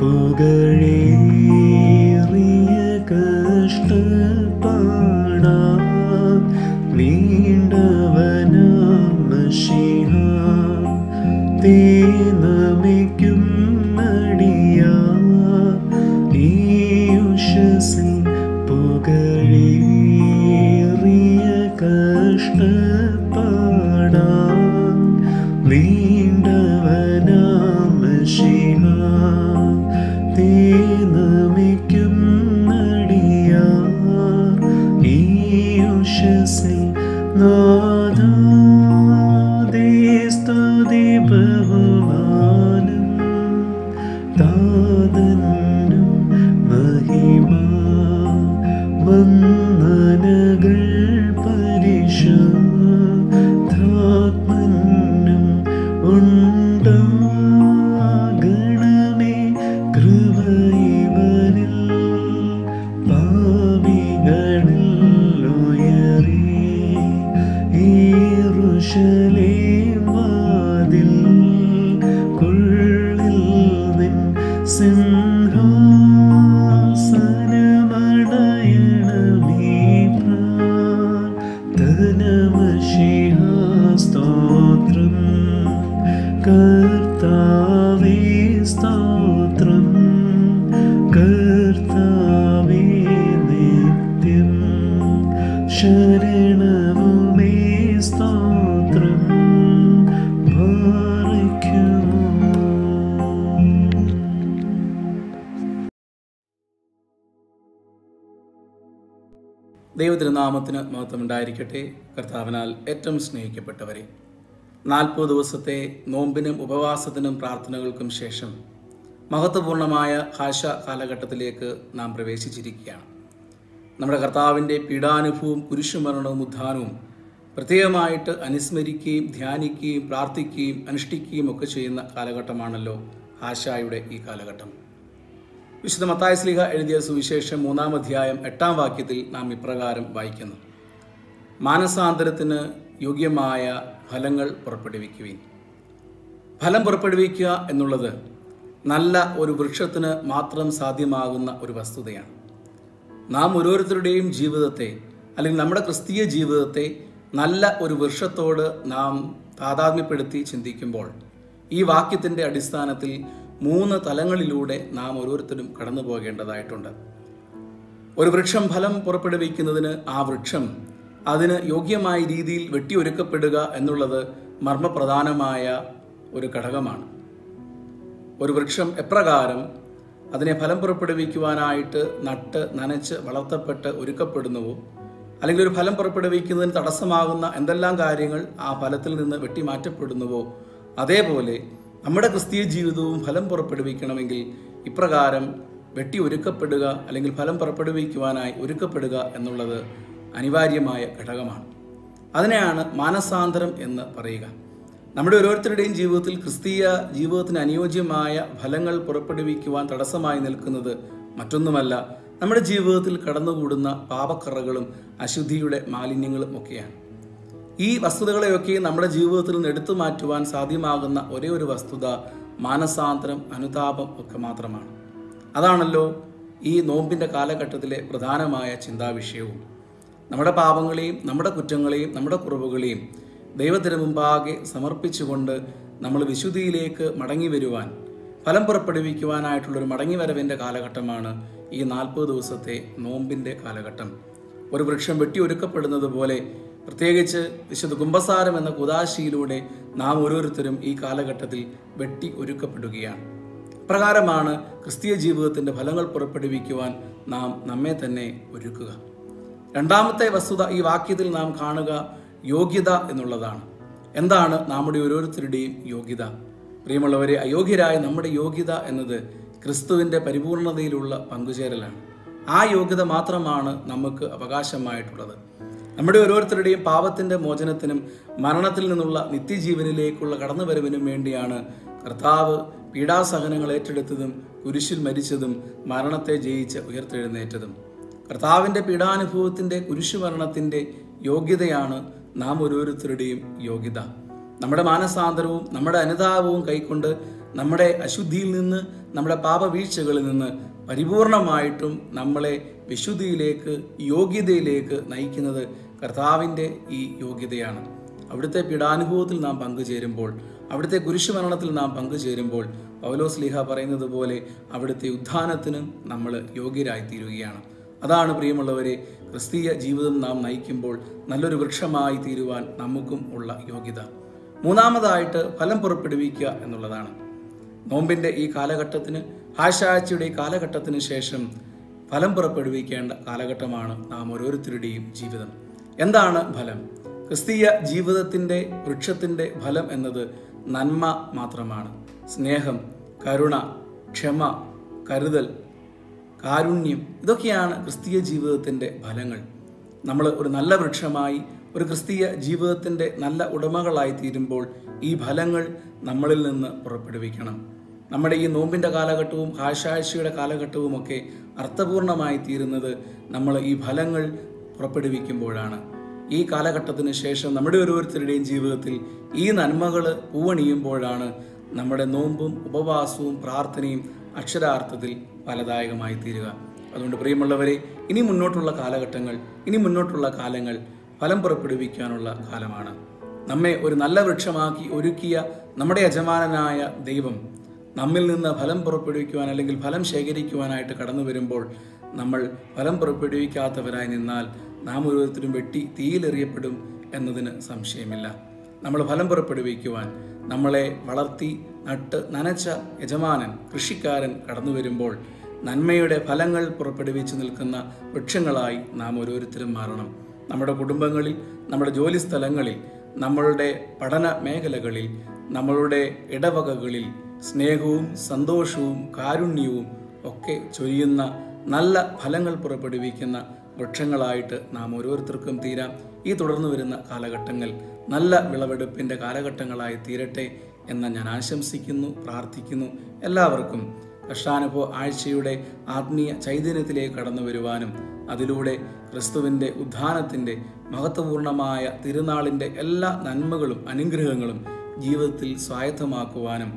പുകഴേറിയ കഷ്ടപ്പാടാ നീണ്ടവനാം മശീഹ തേനമിക്കും നടിയാ ഈ ഉഷസിൽ പുകഴേറിയ കഷ്ടപ്പാടാ നീണ്ടവനാം മശീഹ തേനമിക്കും നടിയാ ഈ ഉഷസിൽ നാദാദേ സ്തുതി ബഹുമാനം താതനും മഹിമ വന്ദനകൾ പരിശുദ്ധാത്മനും ഉണ്ടാകണമേ കൃപയിവനിൽ പാപികളിൽ ഉയരി യെരൂശലേം വാതിൽ കുള്ളിൽ നിൻ സിംഹാസനമണയണമേ പ്രാർത്ഥനമശിഹ സ്തോത്രം കർത്താവേ സ്തോത്രം കർത്താവേ നിത്യം ശരണവുമേ സ്തോത്രം ഭാരിക്കുമോ. ദൈവതിരുനാമത്തിന് മഹത്വമുണ്ടായിരിക്കട്ടെ. കർത്താവിനാൽ ഏറ്റവും സ്നേഹിക്കപ്പെട്ടവരെ, 40 ദിവസത്തെ നോമ്പിനും ഉപവാസത്തിനും പ്രാർത്ഥനകൾക്കും ശേഷം മഹത്വപൂർണമായ ഹാശ കാലഘട്ടത്തിലേക്ക് നാം പ്രവേശിച്ചിരിക്കുകയാണ്. നമ്മുടെ കർത്താവിൻ്റെ പീഡാനുഭവവും കുരിശുമരണവും ഉദ്ധാനവും പ്രത്യേകമായിട്ട് അനുസ്മരിക്കുകയും ധ്യാനിക്കുകയും പ്രാർത്ഥിക്കുകയും അനുഷ്ഠിക്കുകയും ഒക്കെ ചെയ്യുന്ന കാലഘട്ടമാണല്ലോ ഹാശായുടെ ഈ കാലഘട്ടം. വിശുദ്ധ മത്തായി ശ്ലീഹ എഴുതിയ സുവിശേഷം 3-ാം അധ്യായം 8-ാം വാക്യത്തിൽ നാം ഇപ്രകാരം വായിക്കുന്നു: മാനസാന്തരത്തിന് യോഗ്യമായ ഫലങ്ങൾ പുറപ്പെടുവിക്കുവിൻ. ഫലം പുറപ്പെടുവിക്കുക എന്നുള്ളത് നല്ല ഒരു വൃക്ഷത്തിന് മാത്രം സാധ്യമാകുന്ന ഒരു വസ്തുതയാണ്. നാം ഓരോരുത്തരുടെയും ജീവിതത്തെ, അല്ലെങ്കിൽ നമ്മുടെ ക്രിസ്തീയ ജീവിതത്തെ നല്ല ഒരു വൃക്ഷത്തോട് നാം താതാത്മ്യപ്പെടുത്തി ചിന്തിക്കുമ്പോൾ ഈ വാക്യത്തിൻ്റെ അടിസ്ഥാനത്തിൽ 3 തലങ്ങളിലൂടെ നാം ഓരോരുത്തരും കടന്നു പോകേണ്ടതായിട്ടുണ്ട്. ഒരു വൃക്ഷം ഫലം പുറപ്പെടുവിക്കുന്നതിന് ആ വൃക്ഷം അതിന് യോഗ്യമായ രീതിയിൽ വെട്ടിയൊരുക്കപ്പെടുക എന്നുള്ളത് മർമ്മപ്രധാനമായ ഒരു ഘടകമാണ്. ഒരു വൃക്ഷം എപ്രകാരം അതിനെ ഫലം പുറപ്പെടുവിക്കുവാനായിട്ട് നട്ട് നനച്ച് വളർത്തപ്പെട്ട് ഒരുക്കപ്പെടുന്നുവോ, അല്ലെങ്കിൽ ഒരു ഫലം പുറപ്പെടുവിക്കുന്നതിന് തടസ്സമാകുന്ന എന്തെല്ലാം കാര്യങ്ങൾ ആ ഫലത്തിൽ നിന്ന് വെട്ടിമാറ്റപ്പെടുന്നുവോ, അതേപോലെ നമ്മുടെ ക്രിസ്തീയ ജീവിതവും ഫലം പുറപ്പെടുവിക്കണമെങ്കിൽ ഇപ്രകാരം വെട്ടി ഒരുക്കപ്പെടുക, അല്ലെങ്കിൽ ഫലം പുറപ്പെടുവിക്കുവാനായി ഒരുക്കപ്പെടുക എന്നുള്ളത് അനിവാര്യമായ ഘടകമാണ്. അതിനെയാണ് മാനസാന്തരം എന്ന് പറയുക. നമ്മുടെ ഓരോരുത്തരുടെയും ജീവിതത്തിൽ ക്രിസ്തീയ ജീവിതത്തിന് അനുയോജ്യമായ ഫലങ്ങൾ പുറപ്പെടുവിക്കുവാൻ തടസ്സമായി നിൽക്കുന്നത് മറ്റൊന്നുമല്ല, നമ്മുടെ ജീവിതത്തിൽ കടന്നുകൂടുന്ന പാപക്കറകളും അശുദ്ധിയുടെ മാലിന്യങ്ങളും ഒക്കെയാണ്. ഈ വസ്തുതകളെയൊക്കെ നമ്മുടെ ജീവിതത്തിൽ നിന്ന് എടുത്തു മാറ്റുവാൻ സാധ്യമാകുന്ന ഒരേ ഒരു വസ്തുത മാനസാന്തരം, അനുതാപം ഒക്കെ മാത്രമാണ്. അതാണല്ലോ ഈ നോമ്പിൻ്റെ കാലഘട്ടത്തിലെ പ്രധാനമായ ചിന്താവിഷയവും. നമ്മുടെ പാപങ്ങളെയും നമ്മുടെ കുറ്റങ്ങളെയും നമ്മുടെ കുറവുകളെയും ദൈവത്തിന് മുമ്പാകെ സമർപ്പിച്ചുകൊണ്ട് നമ്മൾ വിശുദ്ധിയിലേക്ക് മടങ്ങി വരുവാൻ, ഫലം പുറപ്പെടുവിക്കുവാനായിട്ടുള്ളൊരു മടങ്ങിവരവിൻ്റെ കാലഘട്ടമാണ് ഈ 40 ദിവസത്തെ നോമ്പിൻ്റെ കാലഘട്ടം. ഒരു വൃക്ഷം വെട്ടിയൊരുക്കപ്പെടുന്നത് പോലെ പ്രത്യേകിച്ച് വിശുദ്ധ കുമ്പസാരം എന്ന കുദാശിയിലൂടെ നാം ഓരോരുത്തരും ഈ കാലഘട്ടത്തിൽ വെട്ടി ഒരുക്കപ്പെടുകയാണ്. പ്രകാരമാണ് ക്രിസ്തീയ ജീവിതത്തിൻ്റെ ഫലങ്ങൾ പുറപ്പെടുവിക്കുവാൻ നാം നമ്മെ തന്നെ ഒരുക്കുക. രണ്ടാമത്തെ വസ്തുത ഈ വാക്യത്തിൽ നാം കാണുക യോഗ്യത എന്നുള്ളതാണ്. എന്താണ് നമ്മുടെ ഓരോരുത്തരുടെയും യോഗ്യത? പ്രിയമുള്ളവരെ, അയോഗ്യരായ നമ്മുടെ യോഗ്യത എന്നത് ക്രിസ്തുവിൻ്റെ പരിപൂർണതയിലുള്ള പങ്കുചേരലാണ്. ആ യോഗ്യത മാത്രമാണ് നമുക്ക് അവകാശമായിട്ടുള്ളത്. നമ്മുടെ ഓരോരുത്തരുടെയും പാപത്തിൻ്റെ മോചനത്തിനും മരണത്തിൽ നിന്നുള്ള നിത്യജീവനിലേക്കുള്ള കടന്നുവരവിനും വേണ്ടിയാണ് കർത്താവ് പീഡാസഹനങ്ങൾ ഏറ്റെടുത്തതും കുരിശിൽ മരിച്ചതും മരണത്തെ ജയിച്ച് ഉയർത്തെഴുന്നേറ്റതും. കർത്താവിൻ്റെ പീഡാനുഭവത്തിൻ്റെ കുരിശുമരണത്തിൻ്റെ യോഗ്യതയാണ് നാം ഓരോരുത്തരുടെയും യോഗ്യത. നമ്മുടെ മാനസാന്തരവും നമ്മുടെ അനുതാപവും കൈക്കൊണ്ട് നമ്മുടെ അശുദ്ധിയിൽ നിന്ന്, നമ്മുടെ പാപവീഴ്ചകളിൽ നിന്ന് പരിപൂർണമായിട്ടും നമ്മളെ വിശുദ്ധിയിലേക്ക്, യോഗ്യതയിലേക്ക് നയിക്കുന്നത് കർത്താവിൻ്റെ ഈ യോഗ്യതയാണ്. അവിടുത്തെ പീഡാനുഭവത്തിൽ നാം പങ്കുചേരുമ്പോൾ, അവിടുത്തെ കുരിശുമരണത്തിൽ നാം പങ്കുചേരുമ്പോൾ പൗലോസ് ശ്ലീഹ പറയുന്നത് പോലെ അവിടുത്തെ ഉത്ഥാനത്തിനും നമ്മൾ യോഗ്യരായിത്തീരുകയാണ്. അതാണ് പ്രിയമുള്ളവരെ, ക്രിസ്തീയ ജീവിതം നാം നയിക്കുമ്പോൾ നല്ലൊരു വൃക്ഷമായി തീരുവാൻ നമുക്കും ഉള്ള യോഗ്യത. മൂന്നാമതായിട്ട് ഫലം പുറപ്പെടുവിക്കുക എന്നുള്ളതാണ്. നോമ്പിൻ്റെ ഈ കാലഘട്ടത്തിന്, ആഴ്ചയുടെ ഈ കാലഘട്ടത്തിന് ശേഷം ഫലം പുറപ്പെടുവിക്കേണ്ട കാലഘട്ടമാണ് നാം ഓരോരുത്തരുടെയും ജീവിതം. എന്താണ് ഫലം? ക്രിസ്തീയ ജീവിതത്തിൻ്റെ വൃക്ഷത്തിൻ്റെ ഫലം എന്നത് നന്മ മാത്രമാണ്. സ്നേഹം, കരുണ, ക്ഷമ, കരുതൽ, കാരുണ്യം, ഇതൊക്കെയാണ് ക്രിസ്തീയ ജീവിതത്തിൻ്റെ ഫലങ്ങൾ. നമ്മൾ ഒരു നല്ല വൃക്ഷമായി, ഒരു ക്രിസ്തീയ ജീവിതത്തിൻ്റെ നല്ല ഉടമകളായി തീരുമ്പോൾ ഈ ഫലങ്ങൾ നമ്മളിൽ നിന്ന് പുറപ്പെടുവിക്കണം. നമ്മുടെ ഈ നോമ്പിൻ്റെ കാലഘട്ടവും ആഴ്ചയുടെ കാലഘട്ടവുമൊക്കെ അർത്ഥപൂർണമായി തീരുന്നത് നമ്മൾ ഈ ഫലങ്ങൾ പുറപ്പെടുവിക്കുമ്പോഴാണ്. ഈ കാലഘട്ടത്തിന് ശേഷം നമ്മുടെ ഓരോരുത്തരുടെയും ജീവിതത്തിൽ ഈ നന്മകൾ പൂവണിയുമ്പോഴാണ് നമ്മുടെ നോമ്പും ഉപവാസവും പ്രാർത്ഥനയും അക്ഷരാർത്ഥത്തിൽ ഫലദായകമായി തീരുക. അതുകൊണ്ട് പ്രിയമുള്ളവരെ, ഇനി മുന്നോട്ടുള്ള കാലഘട്ടങ്ങൾ, ഇനി മുന്നോട്ടുള്ള കാലങ്ങൾ ഫലം പുറപ്പെടുവിക്കാനുള്ള കാലമാണ്. നമ്മെ ഒരു നല്ല വൃക്ഷമാക്കി ഒരുക്കിയ നമ്മുടെ യജമാനനായ ദൈവം നമ്മിൽ നിന്ന് ഫലം പുറപ്പെടുവിക്കുവാൻ, അല്ലെങ്കിൽ ഫലം ശേഖരിക്കുവാനായിട്ട് കടന്നു വരുമ്പോൾ നമ്മൾ ഫലം പുറപ്പെടുവിക്കാത്തവരായി നിന്നാൽ നാം ഓരോരുത്തരും വെട്ടി തീയിലെറിയപ്പെടും എന്നതിന് സംശയമില്ല. നമ്മൾ ഫലം പുറപ്പെടുവിക്കുവാൻ നമ്മളെ വളർത്തി നട്ട് നനച്ച യജമാനൻ, കൃഷിക്കാരൻ കടന്നു വരുമ്പോൾ നന്മയുടെ ഫലങ്ങൾ പുറപ്പെടുവിച്ച് നിൽക്കുന്ന വൃക്ഷങ്ങളായി നാം ഓരോരുത്തരും മാറണം. നമ്മുടെ കുടുംബങ്ങളിൽ, നമ്മുടെ ജോലി സ്ഥലങ്ങളിൽ, നമ്മളുടെ പഠന മേഖലകളിൽ, നമ്മളുടെ ഇടവകകളിൽ സ്നേഹവും സന്തോഷവും കാരുണ്യവും ഒക്കെ ചൊരിയുന്ന നല്ല ഫലങ്ങൾ പുറപ്പെടുവിക്കുന്ന വൃക്ഷങ്ങളായിട്ട് നാം ഓരോരുത്തർക്കും തീരാം. ഈ തുടർന്നു വരുന്ന കാലഘട്ടങ്ങൾ നല്ല വിളവെടുപ്പിൻ്റെ കാലഘട്ടങ്ങളായി തീരട്ടെ എന്ന് ഞാൻ ആശംസിക്കുന്നു, പ്രാർത്ഥിക്കുന്നു. എല്ലാവർക്കും കഷ്ടാനുഭവ ആഴ്ചയുടെ ആത്മീയ ചൈതന്യത്തിലേക്ക് കടന്നു വരുവാനും അതിലൂടെ ക്രിസ്തുവിൻ്റെ ഉത്ഥാനത്തിൻ്റെ മഹത്വപൂർണമായ തിരുനാളിൻ്റെ എല്ലാ നന്മകളും അനുഗ്രഹങ്ങളും ജീവിതത്തിൽ സ്വായത്തമാക്കുവാനും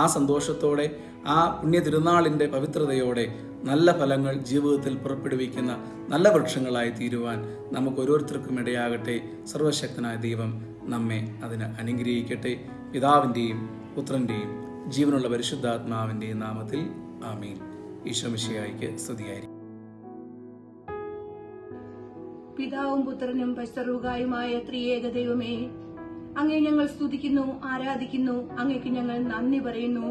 ആ സന്തോഷത്തോടെ, ആ പുണ്യ തിരുനാളിൻ്റെ പവിത്രതയോടെ നല്ല ഫലങ്ങൾ ജീവിതത്തിൽ പുറപ്പെടുവിക്കുന്ന നല്ല വൃക്ഷങ്ങളായി തീരുവാൻ നമുക്ക് ഓരോരുത്തർക്കും ഇടയാകട്ടെ. സർവശക്തനായ ദൈവം നമ്മെ അതിന് അനുഗ്രഹിക്കട്ടെ. പിതാവിൻ്റെയും പുത്രൻ്റെയും ജീവനുള്ള പരിശുദ്ധാത്മാവിൻ്റെയും നാമത്തിൽ ആമീൻ. ഈശോ മിശിഹായ്ക്ക് സ്തുതിയായിരിക്കും. പിതാവും പുത്രനും പരിശുദ്ധരുമായ ത്രിയേക ദൈവമേ, അങ്ങേ ഞങ്ങൾ സ്തുതിക്കുന്നു, ആരാധിക്കുന്നു. അങ്ങേക്ക് ഞങ്ങൾ നന്ദി പറയുന്നു.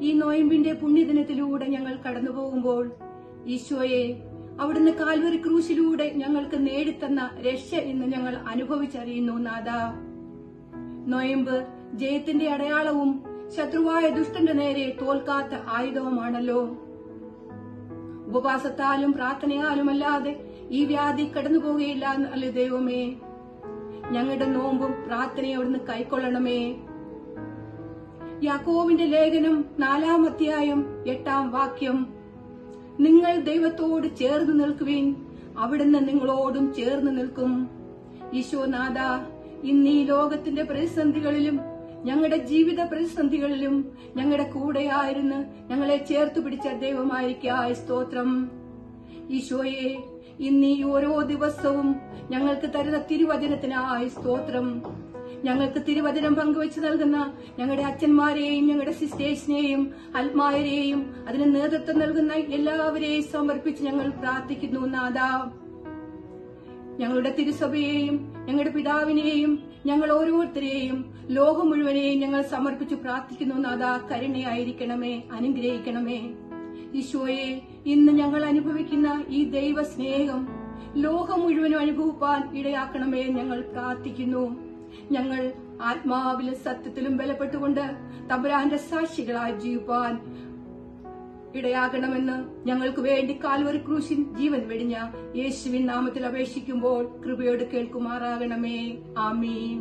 ഈ നോയമ്പിന്റെ പുണ്യദിനത്തിലൂടെ ഞങ്ങൾ കടന്നു പോകുമ്പോൾ ഈശോയെ, അവിടുന്ന് കാൽവരി ക്രൂശിലൂടെ ഞങ്ങൾക്ക് നേടിത്തന്ന രക്ഷ ഇന്ന് ഞങ്ങൾ അനുഭവിച്ചറിയുന്നു. നാഥ, നോയമ്പ് ജയത്തിന്റെ അടയാളവും ശത്രുവായ ദുഷ്ടന്റെ നേരെ തോൽക്കാത്ത ആയുധവുമാണല്ലോ. ഉപവാസത്താലും പ്രാർത്ഥനയാലുമല്ലാതെ ഈ വ്യാധി കടന്നു പോകുകയില്ല അല്ലേ ദൈവമേ. ഞങ്ങളുടെ നോമ്പും പ്രാർത്ഥനയും അവിടുന്ന് കൈക്കൊള്ളണമേ. യാക്കോബിന്റെ ലേഖനം 4-ാം അധ്യായം 8-ാം വാക്യം, നിങ്ങൾ ദൈവത്തോട് ചേർന്ന് നിൽക്കുവിൻ, അവിടുന്ന് നിങ്ങളോടും ചേർന്ന് നിൽക്കും. ഈശോനാഥ, ഇന്ന് ഈ ലോകത്തിന്റെ പ്രതിസന്ധികളിലും ഞങ്ങളുടെ ജീവിത പ്രതിസന്ധികളിലും ഞങ്ങളുടെ കൂടെയായിരുന്നു ഞങ്ങളെ ചേർത്തു പിടിച്ച ദൈവമായിരിക്കായ സ്തോത്രം. ഈശോയെ, ഇന്ന് ഈ ഓരോ ദിവസവും ഞങ്ങൾക്ക് തരുന്ന തിരുവചനത്തിനായി സ്തോത്രം. ഞങ്ങൾക്ക് തിരുവചനം പങ്കുവെച്ച് നൽകുന്ന ഞങ്ങളുടെ അച്ഛന്മാരെയും ഞങ്ങളുടെ സിസ്റ്റേഴ്സിനെയും ആത്മാരെയും അതിന് നേതൃത്വം നൽകുന്ന എല്ലാവരെയും സമർപ്പിച്ച് ഞങ്ങൾ പ്രാർത്ഥിക്കുന്നു. നാഥ, ഞങ്ങളുടെ തിരുസഭയെയും ഞങ്ങളുടെ പിതാവിനെയും ഞങ്ങൾ ഓരോരുത്തരെയും ലോകം മുഴുവനെയും ഞങ്ങൾ സമർപ്പിച്ച് പ്രാർത്ഥിക്കുന്നു. നാഥ, കരുണയായിരിക്കണമേ, അനുഗ്രഹിക്കണമേ. ഈശോയെ, ഇന്ന് ഞങ്ങൾ അനുഭവിക്കുന്ന ഈ ദൈവ സ്നേഹം ലോകം മുഴുവനും അനുഭവിപ്പാൻ ഇടയാക്കണമേ ഞങ്ങൾ പ്രാർത്ഥിക്കുന്നു. ഞങ്ങൾ ആത്മാവിലും സത്യത്തിലും ബലപ്പെട്ടുകൊണ്ട് തമ്പുരാന്റെ സാക്ഷികളായി ജീവിപ്പാൻ ഇടയാകണമെന്ന് ഞങ്ങൾക്ക് വേണ്ടി കാൽവരി ക്രൂശിൻ ജീവൻ വെടിഞ്ഞ യേശുവിൻ നാമത്തിൽ അപേക്ഷിക്കുമ്പോൾ കൃപയോട് കേൾക്കുമാറാകണമേ. ആമീൻ.